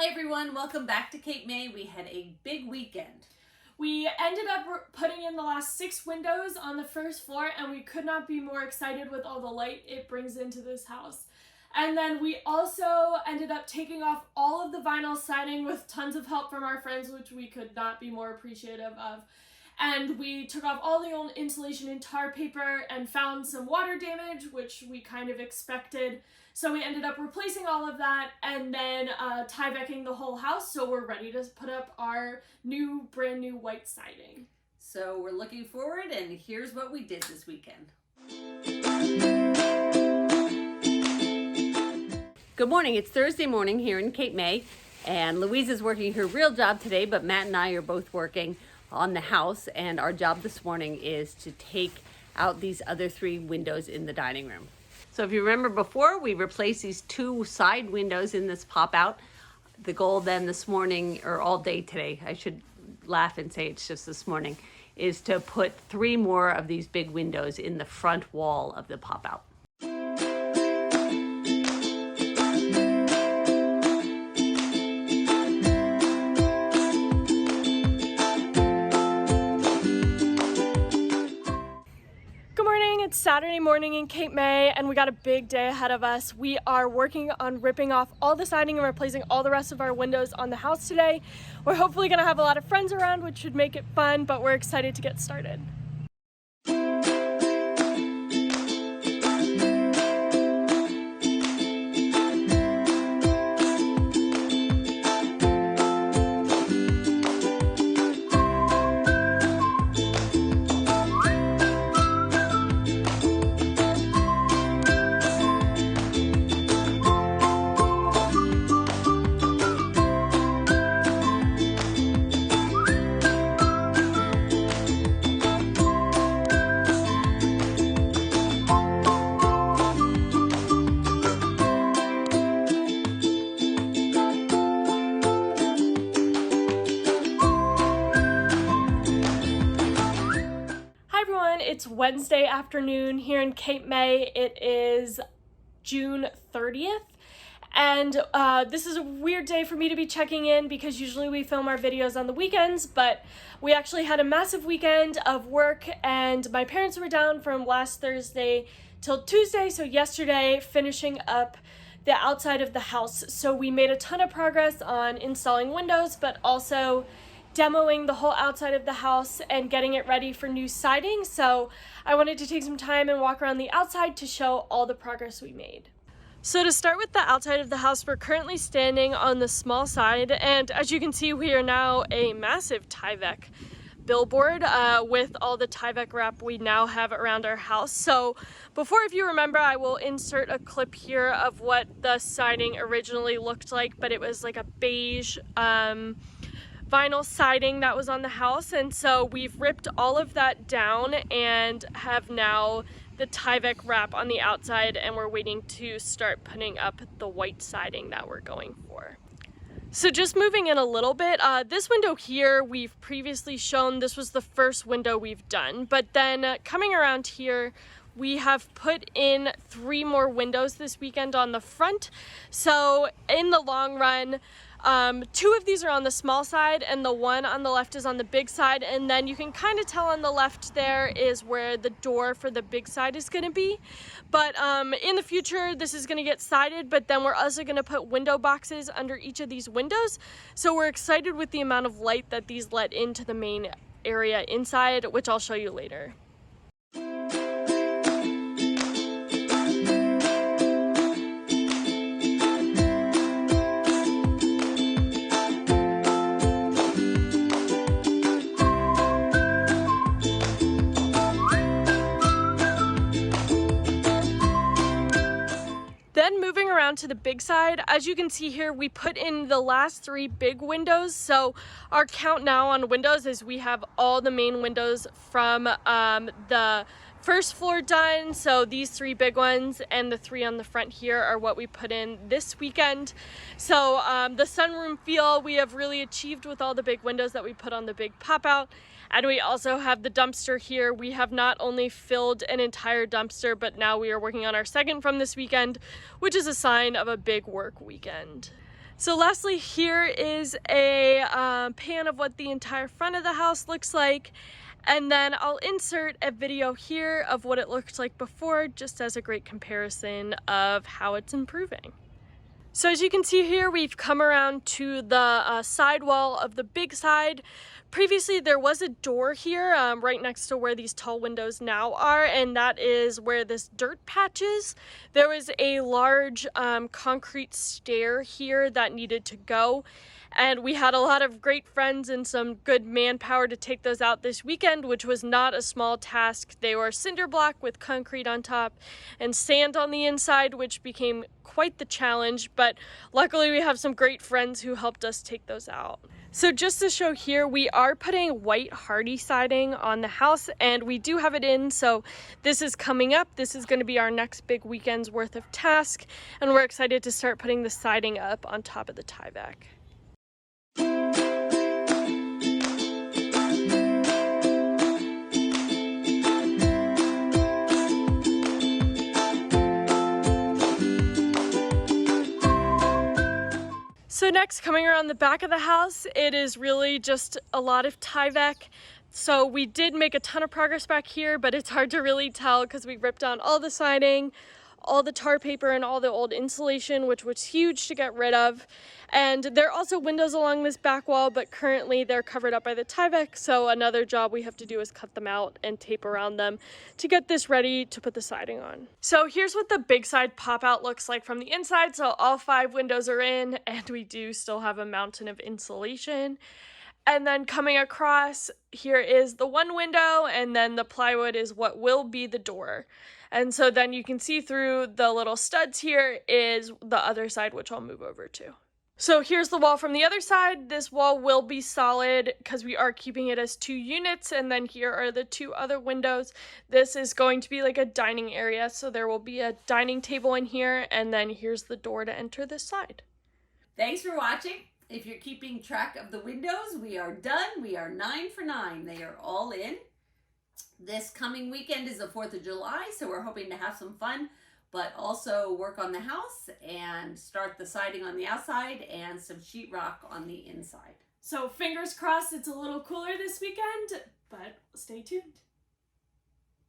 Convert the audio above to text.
Hi everyone, welcome back to Cape May. We had a big weekend. We ended up putting in the last 6 windows on the first floor, and we could not be more excited with all the light it brings into this house. And then we also ended up taking off all of the vinyl siding with tons of help from our friends, which we could not be more appreciative of. And we took off all the old insulation and tar paper and found some water damage, which we kind of expected. So we ended up replacing all of that and then Tyvecking the whole house, so we're ready to put up our brand new white siding. So we're looking forward, and here's what we did this weekend. Good morning. It's Thursday morning here in Cape May, and Louise is working her real job today, but Matt and I are both working on the house, and our job this morning is to take out these other 3 windows in the dining room. So if you remember before, we replaced these 2 side windows in this pop out. The goal then this morning, or all day today, I should laugh and say it's just this morning, is to put 3 more of these big windows in the front wall of the pop out. It's Saturday morning in Cape May, and we got a big day ahead of us. We are working on ripping off all the siding and replacing all the rest of our windows on the house today. We're hopefully going to have a lot of friends around, which should make it fun, but we're excited to get started. It's Wednesday afternoon here in Cape May. It is June 30th, and this is a weird day for me to be checking in because usually we film our videos on the weekends, but we actually had a massive weekend of work, and my parents were down from last Thursday till Tuesday, so yesterday finishing up the outside of the house. So we made a ton of progress on installing windows, but also demoing the whole outside of the house and getting it ready for new siding. So I wanted to take some time and walk around the outside to show all the progress we made. So to start with the outside of the house, we're currently standing on the small side, and as you can see, we are now a massive Tyvek billboard with all the Tyvek wrap we now have around our house. So before, if you remember, I will insert a clip here of what the siding originally looked like, but it was like a beige vinyl siding that was on the house, and so we've ripped all of that down and have now the Tyvek wrap on the outside, and we're waiting to start putting up the white siding that we're going for. So just moving in a little bit, this window here we've previously shown. This was the first window we've done, but then coming around here we have put in 3 more windows this weekend on the front. So in the long run, 2 of these are on the small side and the 1 on the left is on the big side, and then you can kind of tell on the left there is where the door for the big side is going to be. But in the future this is going to get sided, but then we're also going to put window boxes under each of these windows. So we're excited with the amount of light that these let into the main area inside, which I'll show you later. Then moving around to the big side, as you can see here, we put in the last 3 big windows. So our count now on windows is we have all the main windows from the first floor done. So these 3 big ones and the 3 on the front here are what we put in this weekend. So the sunroom feel we have really achieved with all the big windows that we put on the big pop out. And we also have the dumpster here. We have not only filled an entire dumpster, but now we are working on our second from this weekend, which is a sign of a big work weekend. So lastly, here is a pan of what the entire front of the house looks like. And then I'll insert a video here of what it looked like before, just as a great comparison of how it's improving. So as you can see here, we've come around to the side wall of the big side. Previously, there was a door here right next to where these tall windows now are, and that is where this dirt patch is. There was a large concrete stair here that needed to go, and we had a lot of great friends and some good manpower to take those out this weekend, which was not a small task. They were cinder block with concrete on top and sand on the inside, which became quite the challenge, but luckily we have some great friends who helped us take those out. So just to show here, we are putting white hardy siding on the house, and we do have it in, so this is coming up. This is going to be our next big weekend's worth of task, and we're excited to start putting the siding up on top of the Tyvek. So next, coming around the back of the house, it is really just a lot of Tyvek. So we did make a ton of progress back here, but it's hard to really tell because we ripped down all the siding, all the tar paper, and all the old insulation, which was huge to get rid of. And there are also windows along this back wall, but currently they're covered up by the Tyvek, so another job we have to do is cut them out and tape around them to get this ready to put the siding on. So here's what the big side pop out looks like from the inside. So all 5 windows are in, and we do still have a mountain of insulation. And then coming across, here is the one window, and then the plywood is what will be the door. And so then you can see through the little studs here is the other side, which I'll move over to. So here's the wall from the other side. This wall will be solid because we are keeping it as 2 units, and then here are the 2 other windows. This is going to be like a dining area, so there will be a dining table in here, and then here's the door to enter this side. Thanks for watching. If you're keeping track of the windows, we are done. We are 9 for 9. They are all in. This coming weekend is the 4th of July, so we're hoping to have some fun, but also work on the house and start the siding on the outside and some sheetrock on the inside. So fingers crossed it's a little cooler this weekend, but stay tuned.